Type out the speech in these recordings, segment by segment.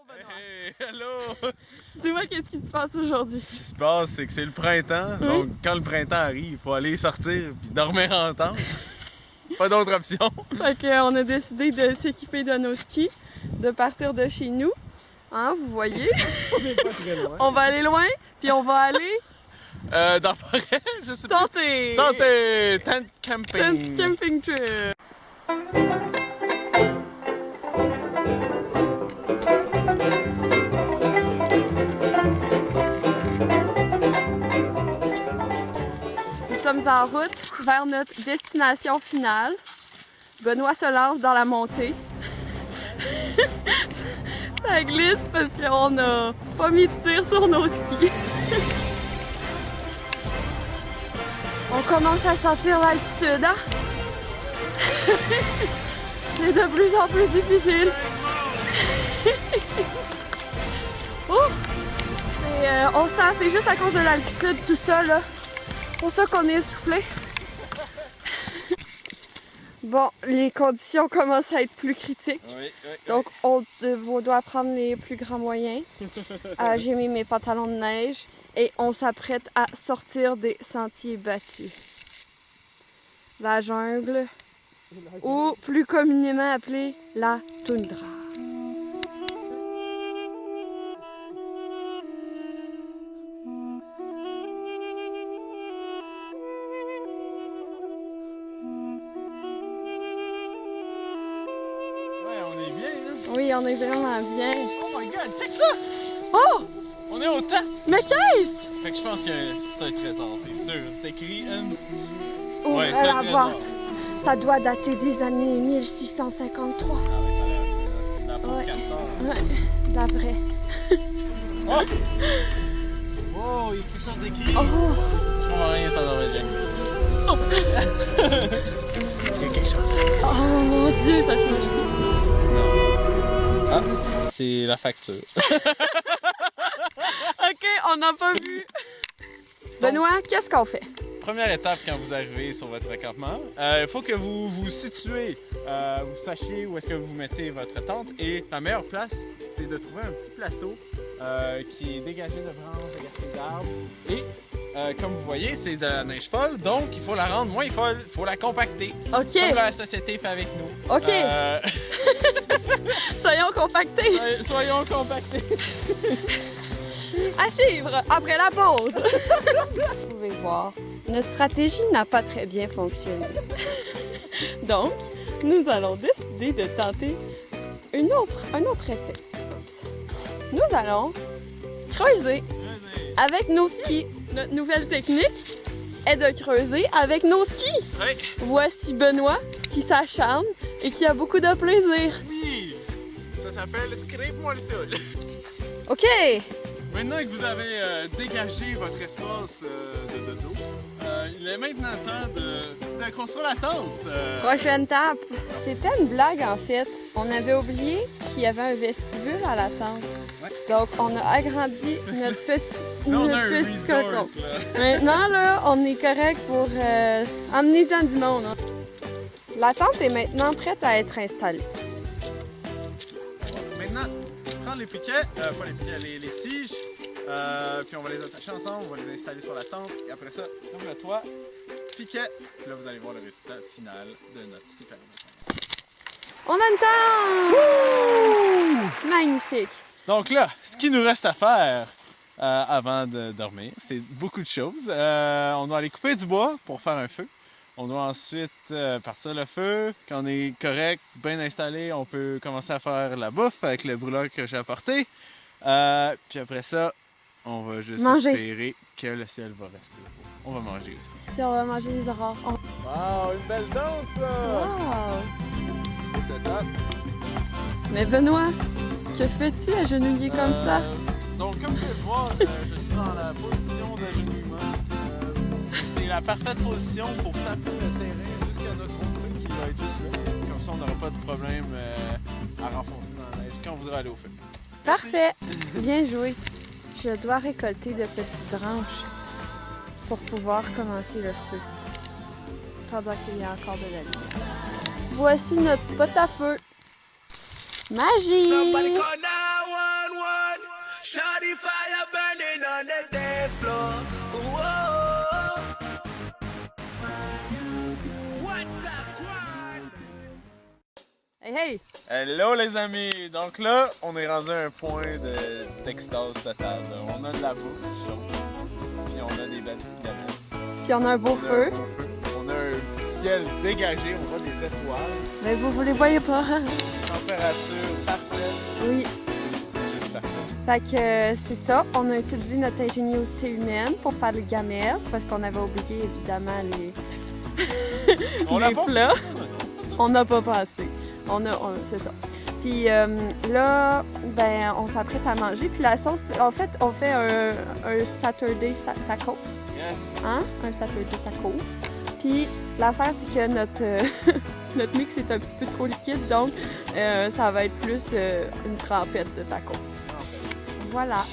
Benoît. Hey, hello! Dis-moi qu'est-ce qui se passe aujourd'hui. Ce qui se passe, c'est que c'est le printemps. Oui. Donc, quand le printemps arrive, il faut aller sortir puis dormir en tente. Pas d'autre option. Fait qu'on a décidé de s'équiper de nos skis, de partir de chez nous. Hein, vous voyez? On n'est pas très loin. On va aller loin, puis on va aller Dans la forêt, je sais pas. tenter! Tenter! Tent camping! Tent camping trip! Nous sommes en route vers notre destination finale. Benoît se lance dans la montée. Ça glisse parce qu'on n'a pas mis de tir sur nos skis. On commence à sentir l'altitude, hein? C'est de plus en plus difficile. Oh! On sent, c'est juste à cause de l'altitude, tout ça, là. C'est pour ça qu'on est essoufflé. Bon, les conditions commencent à être plus critiques. Oui. Donc, on doit prendre les plus grands moyens. J'ai mis mes pantalons de neige et on s'apprête à sortir des sentiers battus. La jungle, ou plus communément appelée la toundra. Oui, on est vraiment bien. Oh my god, check ça! Oh! On est au temps! Mais qu'est-ce? Fait que je pense que c'est un trésor, c'est sûr. C'est écrit Oh, ouais, à la boîte. Ça doit dater des années 1653. Ah oui, ça a l'air. Ouais. Ouais, la vraie. Oh! Oh, il y a quelque chose d'écrit. Oh! Je comprends rien, c'est en norvégien. Oh. Il y a quelque chose. Oh mon dieu, ça se mange tout. Ah, c'est la facture. Ok, on n'a pas vu. Benoît, qu'est-ce qu'on fait? Première étape quand vous arrivez sur votre campement, il faut que vous vous situez, vous sachiez où est-ce que vous mettez votre tente. Et la meilleure place, c'est de trouver un petit plateau qui est dégagé de branches, dégagé d'arbres. Et comme vous voyez, c'est de la neige folle, donc il faut la rendre moins folle, il faut la compacter. Ok. Comme la société fait avec nous. Ok. Soyons compactés. Soyons compactés. À suivre après la pause. Vous pouvez voir, notre stratégie n'a pas très bien fonctionné. Donc, nous allons décider de tenter un autre essai. Nous allons creuser avec nos skis. Notre nouvelle technique est de creuser avec nos skis. Oui. Voici Benoît qui s'acharne et qui a beaucoup de plaisir. Oui, ça s'appelle Scrape-moi le sol. OK. Maintenant que vous avez dégagé votre espace de dodo, il est maintenant temps de construire la tente. Prochaine étape. C'était une blague en fait. On avait oublié qu'il y avait un vestibule à la tente. Ouais. Donc on a agrandi notre petit, Là, on a un notre petit resort, cocon. là. Maintenant là, on est correct pour emmener-en du monde. Hein. La tente est maintenant prête à être installée. Maintenant, prendre les piquets, pas les piquets, les tiges, puis on va les attacher ensemble, on va les installer sur la tente, et après ça, ouvre le toit, piquet, puis là vous allez voir le résultat final de notre super maison. On a le temps! Magnifique! Donc là, ce qu'il nous reste à faire avant de dormir, c'est beaucoup de choses. On doit aller couper du bois pour faire un feu. On doit ensuite partir le feu. Quand on est correct, bien installé, on peut commencer à faire la bouffe avec le brûleur que j'ai apporté. Puis après ça, on va juste espérer que le ciel va rester beau. On va manger aussi. Si on va manger des aurores. Wow, une belle danse ça! Wow! C'est top! Mais Benoît, que fais-tu agenouillé comme ça? Donc comme vous pouvez le voir, je suis dans la position d'agenouillement. C'est la parfaite position pour taper le terrain jusqu'à notre truc qui va être juste là. Comme ça, on n'aura pas de problème à renfoncer dans la neige quand on voudra aller au feu. Parfait! Bien joué. Je dois récolter de petites branches pour pouvoir commencer le feu pendant qu'il y a encore de la lumière. Voici notre spot à feu. Magie! Shawty fire burning on the dance floor. Ooh, what's up, one? Hey, hey! Hello les amis! Donc là, on est rendu à un point d'extase totale. On a de la bouffe, puis on a des belles petites gamelles. Puis on a un beau feu. On a un ciel dégagé, on voit des étoiles. Mais vous les voyez pas, hein? Température parfaite. Oui. C'est juste parfait. Fait que c'est ça, on a utilisé notre ingéniosité humaine pour faire les gamelles, parce qu'on avait oublié évidemment les plats. On n'a pas passé. C'est ça. Puis là, ben, on s'apprête à manger. Puis la sauce, en fait, on fait un Saturday tacos. Yes! Hein? Un Saturday tacos. Puis l'affaire, c'est que notre mix est un petit peu trop liquide, donc ça va être plus une trempette de tacos. Voilà.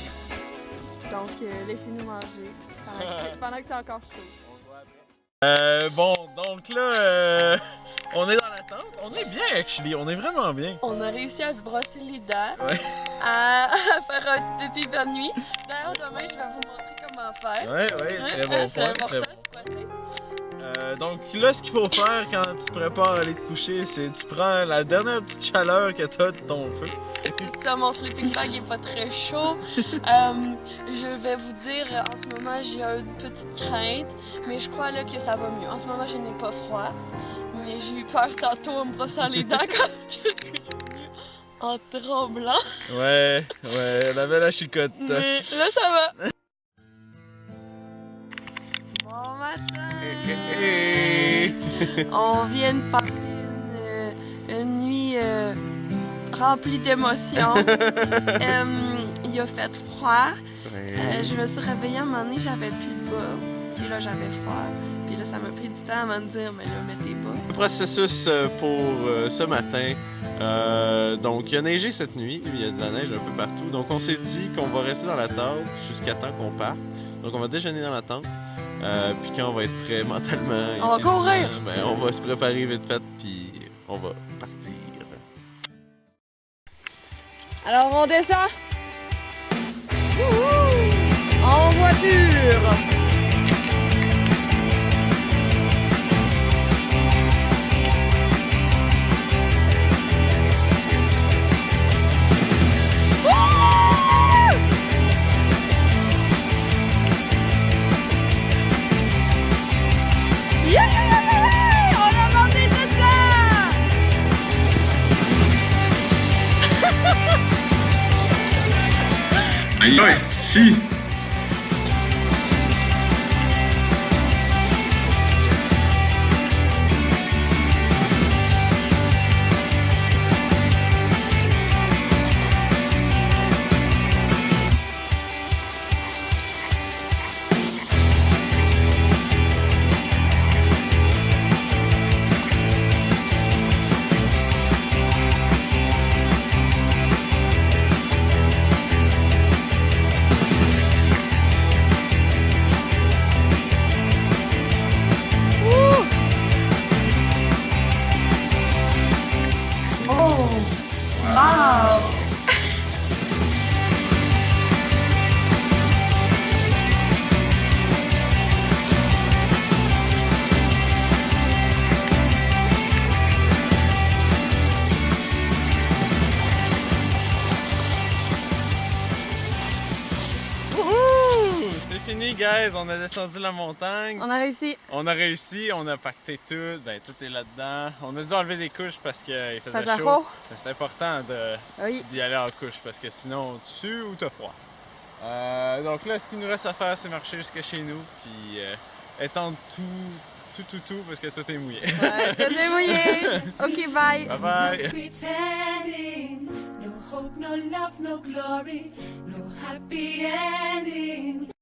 Donc, laissez-nous manger pendant que c'est encore chaud. Bon, donc là, on est dans la tente. On est bien, actually. On est vraiment bien. On a réussi à se brosser les dents, Ouais. à faire un pipi bonne nuit. D'ailleurs, demain, je vais vous montrer comment faire. Ouais, très bon C'est point. important Très bon. ce matin. Donc là, ce qu'il faut faire quand tu prépares à aller te coucher, c'est tu prends la dernière petite chaleur que tu as de ton feu. Ça, mon sleeping bag est pas très chaud. Je vais vous dire, en ce moment, j'ai une petite crainte, mais je crois là, que ça va mieux. En ce moment, je n'ai pas froid, mais j'ai eu peur tantôt en me brossant les dents quand je suis revenue en tremblant. Ouais, elle avait la chicotte. Mais là, ça va. Bon matin! On vient de passer une nuit remplie d'émotions. Il a fait froid. Je me suis réveillée à un moment donné, j'avais plus de bas. Puis là, j'avais froid. Puis là, ça m'a pris du temps avant de dire, mais là, mets tes bas. Le processus pour ce matin. Donc, il a neigé cette nuit. Il y a de la neige un peu partout. Donc, on s'est dit qu'on va rester dans la tente jusqu'à temps qu'on parte. Donc, on va déjeuner dans la tente. Puis quand on va être prêt mentalement, On va courir! Ben, on va se préparer vite fait, puis on va partir. Alors, on descend. Wouhou! En voiture. Aïe là, estifi! Fini, guys, on a descendu la montagne. On a réussi. On a réussi, on a pacté tout, ben tout est là-dedans. On a dû enlever des couches parce qu'il faisait Ça chaud. chaud. C'est important d'y aller en couche parce que sinon tu sues ou t'as froid. Donc là, ce qu'il nous reste à faire, c'est marcher jusqu'à chez nous, puis étendre tout parce que tout est mouillé. Ouais, tout est mouillé. Ok, bye. Bye bye. Pretending, no hope, no love, no glory, no happy ending.